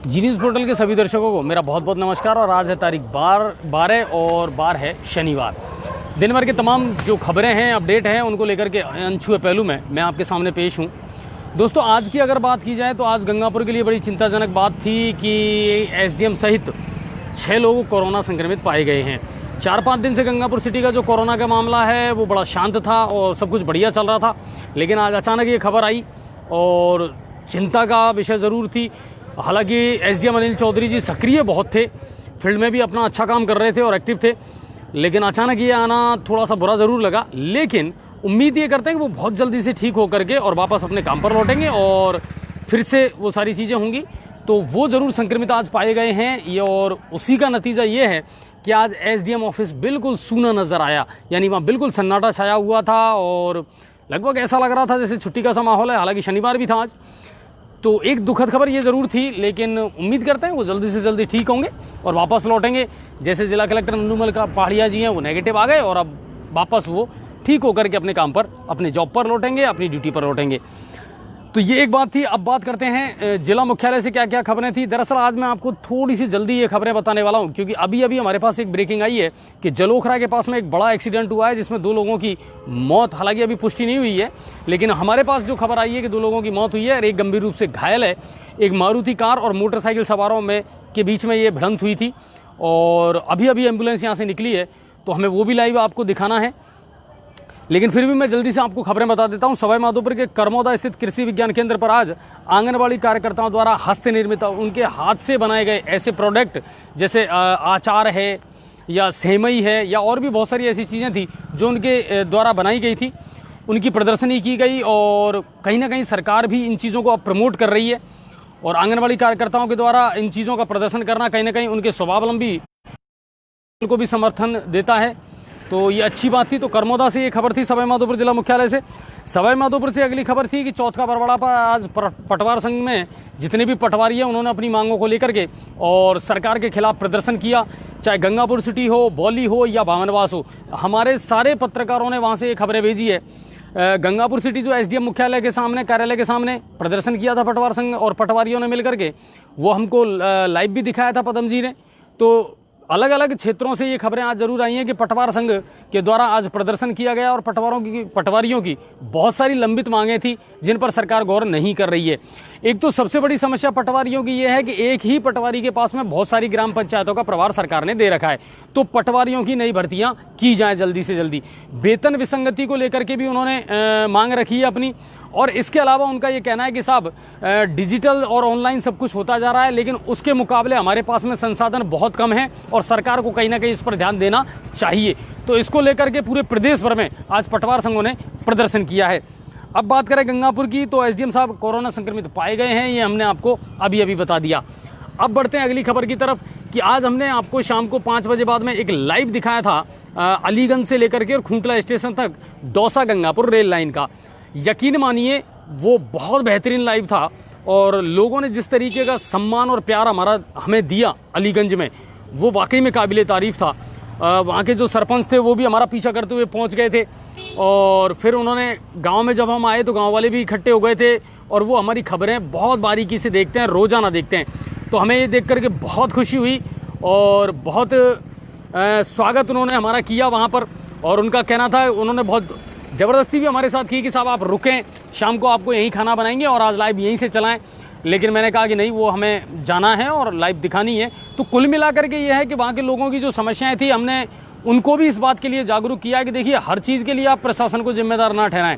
जी news portal के सभी दर्शकों को मेरा बहुत बहुत नमस्कार। और आज है तारीख 12 और 12 है शनिवार। दिन भर के तमाम जो खबरें हैं, अपडेट हैं, उनको लेकर के अनछुए पहलू में मैं आपके सामने पेश हूं। दोस्तों, आज की अगर बात की जाए तो आज गंगापुर के लिए बड़ी चिंताजनक बात थी कि एसडीएम सहित 6 लोग कोरोना संक्रमित पाए गए हैं। 4-5 दिन से गंगापुर सिटी का जो कोरोना का मामला है वो बड़ा शांत था और सब कुछ बढ़िया चल रहा था, लेकिन आज अचानक ये खबर आई और चिंता का विषय ज़रूर थी। हालांकि एसडीएम अनिल चौधरी जी सक्रिय बहुत थे, फील्ड में भी अपना अच्छा काम कर रहे थे और एक्टिव थे, लेकिन अचानक ये आना थोड़ा सा बुरा ज़रूर लगा। लेकिन उम्मीद ये करते हैं कि वो बहुत जल्दी से ठीक होकर के और वापस अपने काम पर लौटेंगे और फिर से वो सारी चीज़ें होंगी। तो वो ज़रूर संक्रमित आज पाए गए हैं ये, और उसी का नतीजा ये है कि आज एसडीएम ऑफिस बिल्कुल सूना नज़र आया, यानी वहाँ बिल्कुल सन्नाटा छाया हुआ था और लगभग ऐसा लग रहा था जैसे छुट्टी का सा माहौल है। हालांकि शनिवार भी था आज, तो एक दुखद खबर ये ज़रूर थी, लेकिन उम्मीद करते हैं वो जल्दी से जल्दी ठीक होंगे और वापस लौटेंगे। जैसे जिला कलेक्टर नंदूमल का पहाड़िया जी हैं, वो नेगेटिव आ गए और अब वापस वो ठीक होकर के अपने काम पर, अपने जॉब पर लौटेंगे, अपनी ड्यूटी पर लौटेंगे। तो ये एक बात थी। अब बात करते हैं जिला मुख्यालय से क्या क्या खबरें थी। दरअसल आज मैं आपको थोड़ी सी जल्दी ये खबरें बताने वाला हूँ, क्योंकि अभी अभी हमारे पास एक ब्रेकिंग आई है कि जलोखरा के पास में एक बड़ा एक्सीडेंट हुआ है जिसमें 2 लोगों की मौत, हालांकि अभी पुष्टि नहीं हुई है, लेकिन हमारे पास जो खबर आई है कि 2 लोगों की मौत हुई है और एक गंभीर रूप से घायल है। एक मारुति कार और मोटरसाइकिल सवारों में के बीच में ये भिड़ंत हुई थी और अभी अभी एम्बुलेंस यहाँ से निकली है, तो हमें वो भी लाइव आपको दिखाना है। लेकिन फिर भी मैं जल्दी से आपको खबरें बता देता हूं। सवाई माधोपुर के करमौदा स्थित कृषि विज्ञान केंद्र पर आज आंगनबाड़ी कार्यकर्ताओं द्वारा हस्त निर्मित, उनके हाथ से बनाए गए ऐसे प्रोडक्ट जैसे आचार है या सेमई है या और भी बहुत सारी ऐसी चीज़ें थी जो उनके द्वारा बनाई गई थी, उनकी प्रदर्शनी की गई। और कहीं ना कहीं सरकार भी इन चीज़ों को अब प्रमोट कर रही है और आंगनबाड़ी कार्यकर्ताओं के द्वारा इन चीज़ों का प्रदर्शन करना कहीं ना कहीं उनके स्वावलंबी को भी समर्थन देता है, तो ये अच्छी बात थी। तो करमौदा से ये खबर थी, सवाई माधोपुर जिला मुख्यालय से। सवाई माधोपुर से अगली खबर थी कि चौथ का बरवाड़ा पर आज पटवार संघ में जितने भी पटवारी हैं उन्होंने अपनी मांगों को लेकर के और सरकार के खिलाफ प्रदर्शन किया, चाहे गंगापुर सिटी हो, बौली हो या बावनवास हो। हमारे सारे पत्रकारों ने वहाँ से ये खबरें भेजी है। गंगापुर सिटी जो एसडीएम मुख्यालय के सामने, कार्यालय के सामने प्रदर्शन किया था पटवार संघ और पटवारियों ने मिलकर के, वो हमको लाइव भी दिखाया था पदम जी ने। तो अलग अलग क्षेत्रों से ये खबरें आज जरूर आई हैं कि पटवार संघ के द्वारा आज प्रदर्शन किया गया और पटवारियों की बहुत सारी लंबित मांगें थी जिन पर सरकार गौर नहीं कर रही है। एक तो सबसे बड़ी समस्या पटवारियों की ये है कि एक ही पटवारी के पास में बहुत सारी ग्राम पंचायतों का प्रभार सरकार ने दे रखा है, तो पटवारियों की नई भर्तियां की जाएं जल्दी से जल्दी। वेतन विसंगति को लेकर के भी उन्होंने मांग रखी है अपनी, और इसके अलावा उनका ये कहना है कि साहब डिजिटल और ऑनलाइन सब कुछ होता जा रहा है, लेकिन उसके मुकाबले हमारे पास में संसाधन बहुत कम है और सरकार को कहीं ना कहीं इस पर ध्यान देना चाहिए। तो इसको लेकर के पूरे प्रदेश भर में आज पटवार संघों ने प्रदर्शन किया है। अब बात करें गंगापुर की, तो एसडीएम साहब कोरोना संक्रमित पाए गए हैं, ये हमने आपको अभी अभी बता दिया। अब बढ़ते हैं अगली खबर की तरफ कि आज हमने आपको शाम को 5 बजे बाद में एक लाइव दिखाया था अलीगंज से लेकर के और खूंटला स्टेशन तक दौसा गंगापुर रेल लाइन का। यकीन मानिए वो बहुत बेहतरीन लाइव था और लोगों ने जिस तरीके का सम्मान और प्यार हमें दिया अलीगंज में, वो वाकई में काबिले तारीफ था। वहाँ के जो सरपंच थे वो भी हमारा पीछा करते हुए पहुँच गए थे और फिर उन्होंने गांव में जब हम आए तो गांव वाले भी इकट्ठे हो गए थे और वो हमारी खबरें बहुत बारीकी से देखते हैं, रोज़ाना देखते हैं। तो हमें ये देख करके बहुत खुशी हुई और बहुत स्वागत उन्होंने हमारा किया वहाँ पर। और उनका कहना था, उन्होंने बहुत ज़बरदस्ती भी हमारे साथ की कि साहब आप रुकें, शाम को आपको यहीं खाना बनाएंगे और आज लाइव यहीं से चलाएं। लेकिन मैंने कहा कि नहीं, वो हमें जाना है और लाइव दिखानी है। तो कुल मिलाकर के ये है कि वहाँ के लोगों की जो समस्याएं थी, हमने उनको भी इस बात के लिए जागरूक किया कि देखिए हर चीज़ के लिए आप प्रशासन को जिम्मेदार ना ठहराएं।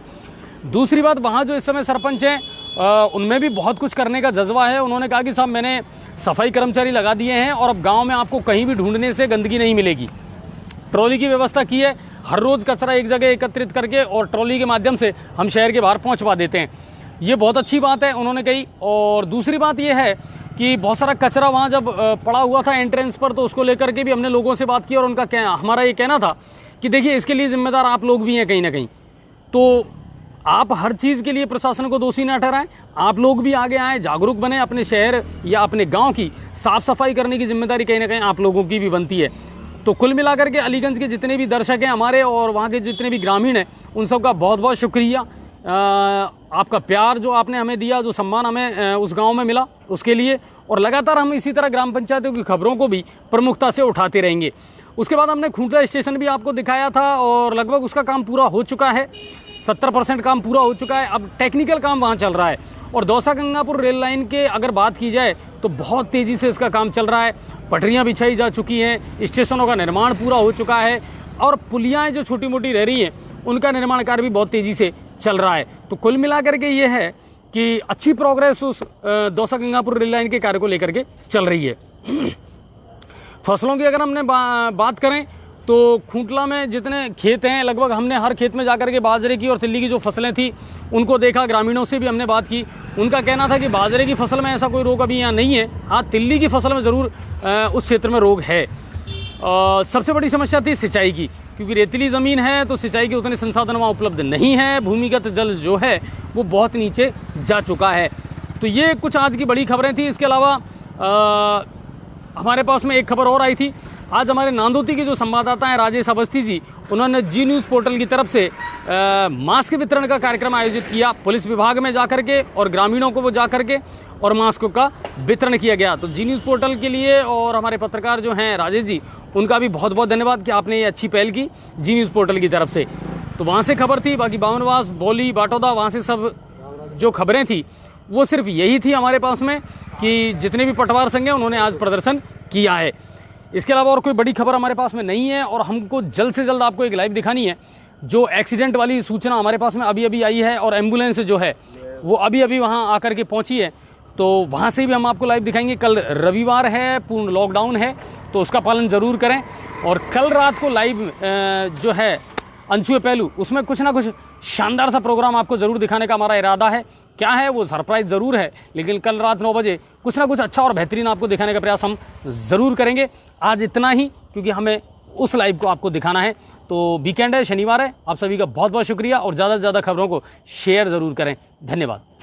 दूसरी बात, वहाँ जो इस समय सरपंच हैं उनमें भी बहुत कुछ करने का जज्बा है। उन्होंने कहा कि साहब मैंने सफाई कर्मचारी लगा दिए हैं और अब गाँव में आपको कहीं भी ढूंढने से गंदगी नहीं मिलेगी। ट्रॉली की व्यवस्था की है, हर रोज़ कचरा एक जगह एकत्रित करके और ट्रॉली के माध्यम से हम शहर के बाहर पहुंचवा देते हैं। ये बहुत अच्छी बात है उन्होंने कही। और दूसरी बात ये है कि बहुत सारा कचरा वहाँ जब पड़ा हुआ था एंट्रेंस पर, तो उसको लेकर के भी हमने लोगों से बात की और उनका हमारा ये कहना था कि देखिए इसके लिए जिम्मेदार आप लोग भी हैं कहीं ना कहीं। तो आप हर चीज़ के लिए प्रशासन को दोषी ना ठहराएं, आप लोग भी आगे आएँ, जागरूक बने, अपने शहर या अपने गाँव की साफ सफाई करने की जिम्मेदारी कहीं ना कहीं आप लोगों की भी बनती है। तो कुल मिलाकर के अलीगंज के जितने भी दर्शक हैं हमारे और वहाँ के जितने भी ग्रामीण हैं, उन सबका बहुत बहुत शुक्रिया आपका प्यार जो आपने हमें दिया, जो सम्मान हमें उस गांव में मिला, उसके लिए। और लगातार हम इसी तरह ग्राम पंचायतों की खबरों को भी प्रमुखता से उठाते रहेंगे। उसके बाद हमने खूंटला स्टेशन भी आपको दिखाया था और लगभग उसका काम पूरा हो चुका है, 70% काम पूरा हो चुका है। अब टेक्निकल काम वहाँ चल रहा है। और दौसा गंगापुर रेल लाइन के अगर बात की जाए तो बहुत तेज़ी से इसका काम चल रहा है। पटरियाँ बिछाई जा चुकी हैं, स्टेशनों का निर्माण पूरा हो चुका है और पुलियाँ जो छोटी मोटी रह रही हैं उनका निर्माण कार्य भी बहुत तेज़ी से चल रहा है। तो कुल मिलाकर के ये है कि अच्छी प्रोग्रेस उस दौसा गंगापुर रेल लाइन के कार्य को लेकर के चल रही है। फसलों की अगर हमने बात करें तो खूंटला में जितने खेत हैं लगभग हमने हर खेत में जाकर के बाजरे की और तिल्ली की जो फसलें थी उनको देखा। ग्रामीणों से भी हमने बात की, उनका कहना था कि बाजरे की फसल में ऐसा कोई रोग अभी यहाँ नहीं है। हाँ, तिल्ली की फसल में ज़रूर उस क्षेत्र में रोग है। सबसे बड़ी समस्या थी सिंचाई की, क्योंकि रेतीली ज़मीन है तो सिंचाई के उतने संसाधन वहाँ उपलब्ध नहीं है। भूमिगत जल जो है वो बहुत नीचे जा चुका है। तो ये कुछ आज की बड़ी खबरें थी। इसके अलावा हमारे पास में एक खबर और आई थी। आज हमारे नांदोती के जो संवाददाता हैं राजेश अवस्थी जी, उन्होंने जी न्यूज़ पोर्टल की तरफ से मास्क वितरण का कार्यक्रम आयोजित किया। पुलिस विभाग में जाकर के और ग्रामीणों को वो जाकर के और मास्कों का वितरण किया गया। तो जी न्यूज़ पोर्टल के लिए और हमारे पत्रकार जो हैं राजेश जी, उनका भी बहुत बहुत धन्यवाद कि आपने ये अच्छी पहल की जी न्यूज़ पोर्टल की तरफ से। तो वहाँ से खबर थी। बाकी बावनवास, बौली, बाटोदा, वहाँ से सब जो खबरें थी वो सिर्फ यही थी हमारे पास में कि जितने भी पटवार संघ हैं उन्होंने आज प्रदर्शन किया है। इसके अलावा और कोई बड़ी खबर हमारे पास में नहीं है। और हमको जल्द से जल्द आपको एक लाइव दिखानी है। जो एक्सीडेंट वाली सूचना हमारे पास में अभी अभी आई है और एम्बुलेंस जो है वो अभी अभी वहाँ आकर के पहुँची है, तो वहाँ से भी हम आपको लाइव दिखाएंगे। कल रविवार है, पूर्ण लॉकडाउन है, तो उसका पालन ज़रूर करें। और कल रात को लाइव जो है अनछुए पहलू, उसमें कुछ ना कुछ शानदार सा प्रोग्राम आपको ज़रूर दिखाने का हमारा इरादा है। क्या है वो सरप्राइज़ ज़रूर है, लेकिन कल रात 9 बजे कुछ ना कुछ अच्छा और बेहतरीन आपको दिखाने का प्रयास हम ज़रूर करेंगे। आज इतना ही, क्योंकि हमें उस लाइव को आपको दिखाना है। तो वीकेंड है, शनिवार है। आप सभी का बहुत बहुत शुक्रिया और ज़्यादा से ज़्यादा खबरों को शेयर ज़रूर करें। धन्यवाद।